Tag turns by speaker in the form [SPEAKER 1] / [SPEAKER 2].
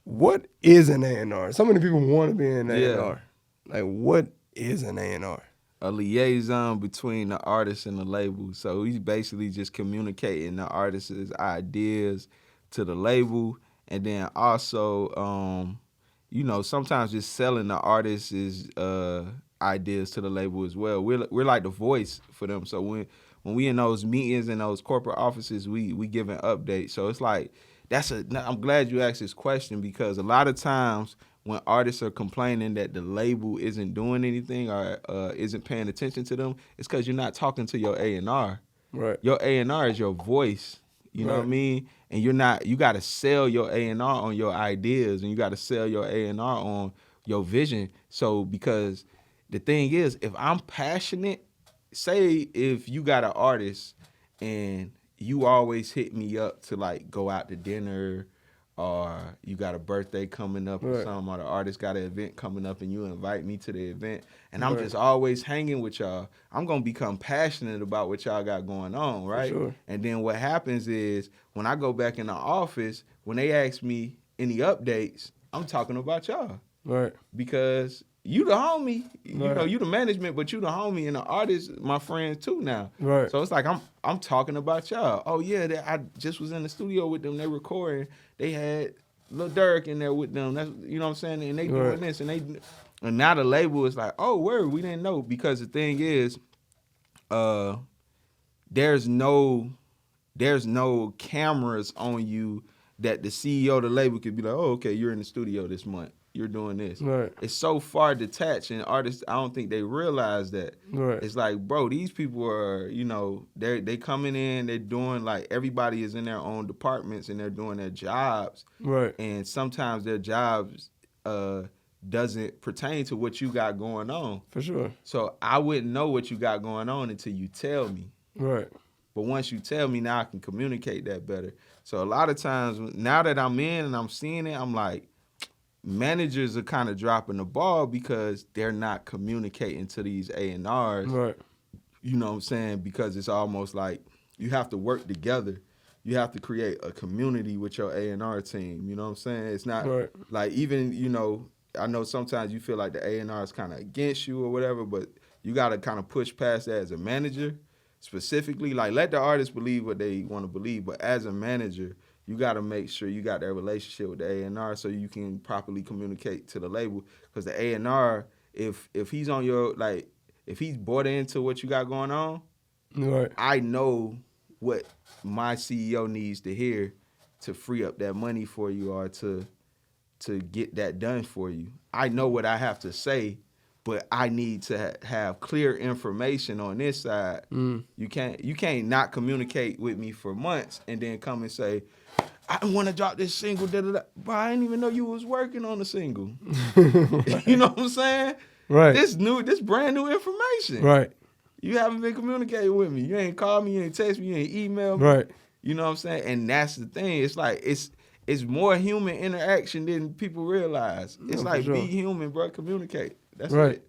[SPEAKER 1] what is an A&R? So many people want to be an A&R.
[SPEAKER 2] Yeah.
[SPEAKER 1] Like, what is an A&R?
[SPEAKER 2] A liaison between the artist and the label. So he's basically just communicating the artist's ideas to the label, and then also, sometimes just selling the artist's ideas to the label as well. We're like the voice for them. So when we in those meetings in those corporate offices, we giving updates. So it's like I'm glad you asked this question, because a lot of times when artists are complaining that the label isn't doing anything or isn't paying attention to them, it's because you're not talking to your A&R.
[SPEAKER 1] Right.
[SPEAKER 2] Your A&R is your voice. You know what I mean? And you got to sell your A&R on your ideas, and you got to sell your A&R on your vision. So because the thing is, if I'm passionate, say if you got an artist and you always hit me up to like go out to dinner, or you got a birthday coming up or something, or the artist got an event coming up and you invite me to the event, and I'm just always hanging with y'all, I'm going to become passionate about what y'all got going on, right?
[SPEAKER 1] For sure.
[SPEAKER 2] And then what happens is when I go back in the office, when they ask me any updates, I'm talking about y'all.
[SPEAKER 1] Right.
[SPEAKER 2] Because you the homie, you know, you the management, but you the homie, and the artist, my friends too now.
[SPEAKER 1] Right.
[SPEAKER 2] So it's like I'm talking about y'all. Oh yeah, I just was in the studio with them. They recording. They had Lil Durk in there with them. That's, you know what I'm saying. And they doing this, and now the label is like, oh word, we didn't know, because the thing is, there's no cameras on you that the CEO of the label could be like, oh okay, you're in the studio this month. You're doing this.
[SPEAKER 1] Right.
[SPEAKER 2] It's so far detached, and artists, I don't think they realize that.
[SPEAKER 1] Right.
[SPEAKER 2] It's like, bro, these people are, they coming in, they're doing, like, everybody is in their own departments and they're doing their jobs.
[SPEAKER 1] Right.
[SPEAKER 2] And sometimes their jobs doesn't pertain to what you got going on.
[SPEAKER 1] For sure.
[SPEAKER 2] So I wouldn't know what you got going on until you tell me.
[SPEAKER 1] Right.
[SPEAKER 2] But once you tell me, now I can communicate that better. So a lot of times, now that I'm in and I'm seeing it, I'm like, managers are kind of dropping the ball because they're not communicating to these A&Rs.
[SPEAKER 1] Right.
[SPEAKER 2] You know what I'm saying? Because it's almost like you have to work together. You have to create a community with your A&R team. You know what I'm saying? It's not like, even, I know sometimes you feel like the A&R is kind of against you or whatever, but you got to kind of push past that as a manager. Specifically, like, let the artist believe what they want to believe, but as a manager, you got to make sure you got that relationship with the A&R so you can properly communicate to the label. Because the A&R, if he's on your, like, if he's bought into what you got going on, I know what my CEO needs to hear to free up that money for you, or to get that done for you. I know what I have to say, but I need to have clear information on this side. You can't not communicate with me for months and then come and say, I want to drop this single, But I didn't even know you was working on the single. You know what I'm saying?
[SPEAKER 1] Right.
[SPEAKER 2] This brand new information.
[SPEAKER 1] Right.
[SPEAKER 2] You haven't been communicating with me. You ain't called me, you ain't text me, you ain't emailed me.
[SPEAKER 1] Right.
[SPEAKER 2] You know what I'm saying? And that's the thing. It's like, it's more human interaction than people realize. It's like, be human, bro. Communicate. That's it.